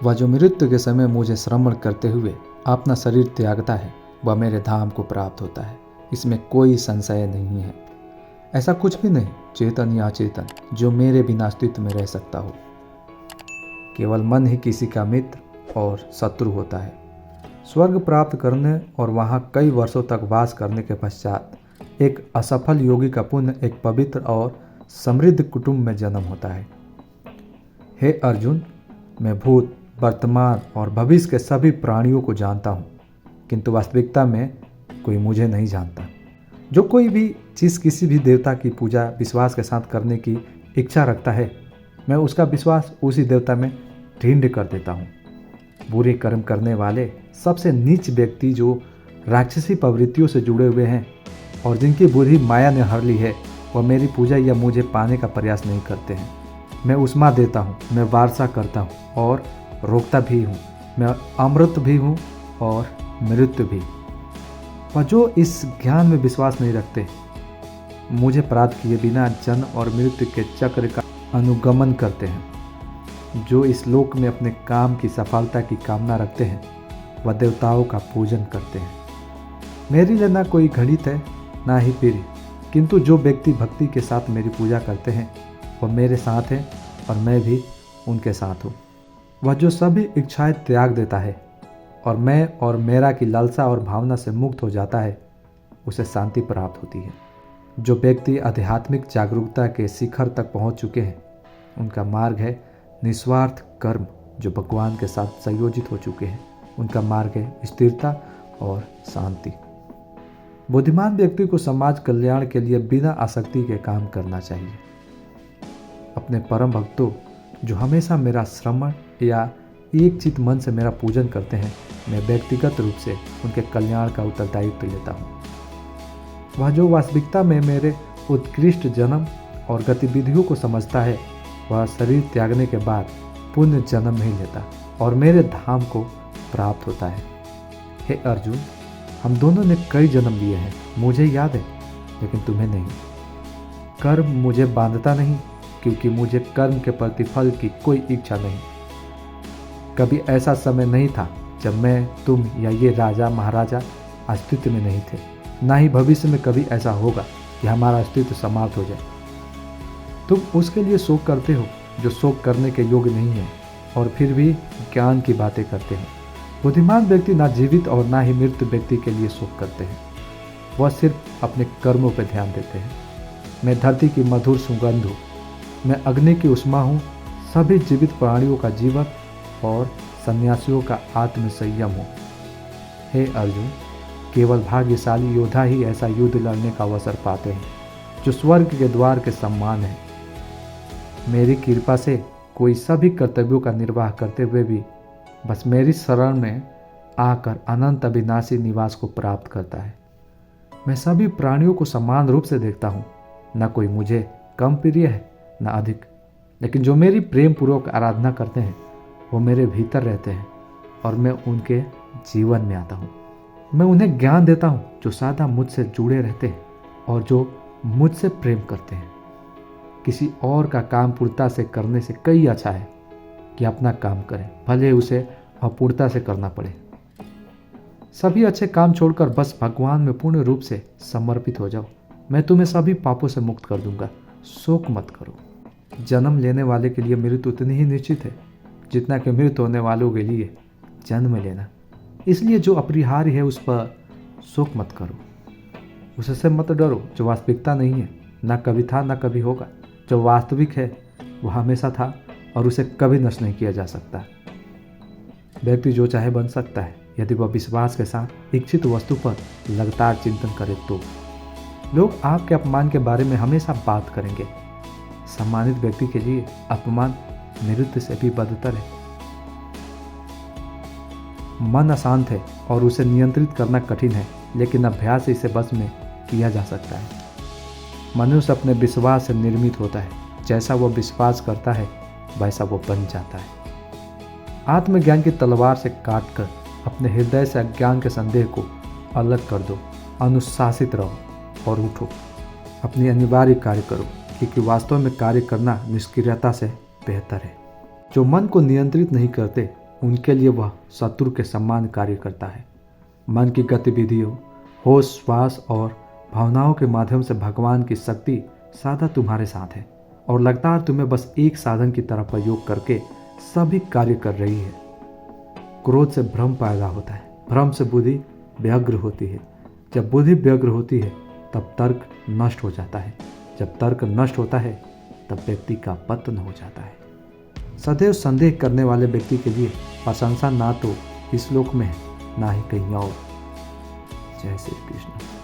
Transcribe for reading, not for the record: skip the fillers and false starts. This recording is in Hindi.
वह जो मृत्यु के समय मुझे श्रमण करते हुए अपना शरीर त्यागता है वह मेरे धाम को प्राप्त होता है, इसमें कोई संशय नहीं है। ऐसा कुछ भी नहीं, चेतन या अचेतन, जो मेरे बिना अस्तित्व में रह सकता हो। केवल मन ही किसी का मित्र और शत्रु होता है। स्वर्ग प्राप्त करने और वहाँ कई वर्षों तक वास करने के पश्चात एक असफल योगी का पुण्य एक पवित्र और समृद्ध कुटुंब में जन्म होता है। हे अर्जुन, मैं भूत, वर्तमान और भविष्य के सभी प्राणियों को जानता हूँ, किंतु वास्तविकता में कोई मुझे नहीं जानता। जो कोई भी चीज़ किसी भी देवता की पूजा विश्वास के साथ करने की इच्छा रखता है, मैं उसका विश्वास उसी देवता में ढींढ कर देता हूँ। बुरे कर्म करने वाले सबसे नीच व्यक्ति जो राक्षसी प्रवृत्तियों से जुड़े हुए हैं और जिनकी बुद्धि माया ने हर ली है, वह मेरी पूजा या मुझे पाने का प्रयास नहीं करते हैं। मैं उष्मा देता हूँ, मैं वार्षा करता हूँ और रोकता भी हूँ, मैं अमृत भी हूँ और मृत्यु भी। वह जो इस ज्ञान में विश्वास नहीं रखते, मुझे प्राप्त किए बिना जन्म और मृत्यु के चक्र का अनुगमन करते हैं, जो इस लोक में अपने काम की सफलता की कामना रखते हैं, वह देवताओं का पूजन करते हैं। मेरे लिए ना कोई घड़ित है ना ही पीढ़ी, किंतु जो व्यक्ति भक्ति के साथ मेरी पूजा करते हैं वह मेरे साथ हैं और मैं भी उनके साथ हूँ। वह जो सभी इच्छाएं त्याग देता है और मैं और मेरा की लालसा और भावना से मुक्त हो जाता है, उसे शांति प्राप्त होती है। जो व्यक्ति आध्यात्मिक जागरूकता के शिखर तक पहुँच चुके हैं, उनका मार्ग है निस्वार्थ कर्म। जो भगवान के साथ संयोजित हो चुके हैं, उनका मार्ग है स्थिरता और शांति। बुद्धिमान व्यक्ति को समाज कल्याण के लिए बिना आसक्ति के काम करना चाहिए। अपने परम भक्तों जो हमेशा मेरा श्रवण या एक चित मन से मेरा पूजन करते हैं, मैं व्यक्तिगत रूप से उनके कल्याण का उत्तरदायित्व लेता हूँ। वह जो वास्तविकता में मेरे उत्कृष्ट जन्म और गतिविधियों को समझता है, वह शरीर त्यागने के बाद पुण्य जन्म नहीं लेता और मेरे धाम को प्राप्त होता है। हे अर्जुन, हम दोनों ने कई जन्म लिए हैं, मुझे याद है, लेकिन तुम्हें नहीं। कर्म मुझे बांधता नहीं, क्योंकि मुझे कर्म के प्रतिफल की कोई इच्छा नहीं। कभी ऐसा समय नहीं था जब मैं, तुम या ये राजा महाराजा अस्तित्व में नहीं थे, ना ही भविष्य में कभी ऐसा होगा कि हमारा अस्तित्व समाप्त हो जाए। तुम उसके लिए शोक करते हो जो शोक करने के योग्य नहीं है और फिर भी ज्ञान की बातें करते हैं। बुद्धिमान व्यक्ति ना जीवित और ना ही मृत व्यक्ति के लिए शोक करते हैं, वह सिर्फ अपने कर्मों पर ध्यान देते हैं। मैं धरती की मधुर सुगंध हूँ, मैं अग्नि की उष्मा हूँ, सभी जीवित प्राणियों का जीवन और सन्यासियों का आत्म संयम हूँ। हे अर्जुन, केवल भाग्यशाली योद्धा ही ऐसा युद्ध लड़ने का अवसर पाते हैं जो स्वर्ग के द्वार के समान है। मेरी कृपा से कोई सभी कर्तव्यों का निर्वाह करते हुए भी बस मेरी शरण में आकर अनंत अविनाशी निवास को प्राप्त करता है। मैं सभी प्राणियों को समान रूप से देखता हूँ, न कोई मुझे कम प्रिय है न अधिक, लेकिन जो मेरी प्रेम पूर्वक आराधना करते हैं वो मेरे भीतर रहते हैं और मैं उनके जीवन में आता हूँ। मैं उन्हें ज्ञान देता हूँ जो सदा मुझसे जुड़े रहते हैं और जो मुझसे प्रेम करते हैं। किसी और का काम पूर्णता से करने से कई अच्छा है कि अपना काम करें, भले उसे अपूर्णता से करना पड़े। सभी अच्छे काम छोड़कर बस भगवान में पूर्ण रूप से समर्पित हो जाओ। मैं तुम्हें सभी पापों से मुक्त कर दूंगा, शोक मत करो। जन्म लेने वाले के लिए मृत्यु उतनी ही निश्चित है जितना कि मृत होने वालों के लिए जन्म लेना। इसलिए जो अपरिहार्य है उस पर शोक मत करो, उससे मत डरो जो वास्तविकता नहीं है, ना कभी था ना कभी होगा। जो वास्तविक है वह हमेशा था और उसे कभी नष्ट नहीं किया जा सकता। व्यक्ति जो चाहे बन सकता है यदि वह विश्वास के साथ इच्छित वस्तु पर लगातार चिंतन करे तो। लोग आपके अपमान के बारे में हमेशा बात करेंगे। सम्मानित व्यक्ति के लिए अपमान मृत्यु से भी बदतर है। मन अशांत है और उसे नियंत्रित करना कठिन है, लेकिन अभ्यास से इसे बस में किया जा सकता है। मनुष्य अपने विश्वास से निर्मित होता है, जैसा वो विश्वास करता है वैसा वो बन जाता है। आत्मज्ञान की तलवार से काटकर अपने हृदय से अज्ञान के संदेह को अलग कर दो। अनुशासित रहो और उठो, अपनी अनिवार्य कार्य करो, क्योंकि वास्तव में कार्य करना निष्क्रियता से बेहतर है। जो मन को नियंत्रित नहीं करते उनके लिए वह शत्रु के समान कार्य करता है। मन की गतिविधियों, होश, श्वास और भावनाओं के माध्यम से भगवान की शक्ति सदा तुम्हारे साथ है और लगातार तुम्हें बस एक साधन की तरह प्रयोग करके सभी कार्य कर रही है। क्रोध से भ्रम पैदा होता है, भ्रम से बुद्धि व्यग्र होती है। जब बुद्धि व्यग्र होती है तब तर्क नष्ट हो जाता है। जब तर्क नष्ट होता है तब व्यक्ति का पतन हो जाता है। सदैव संदेह करने वाले व्यक्ति के लिए प्रशंसा ना तो इस लोक में है ना ही कहीं और। जय श्री कृष्ण।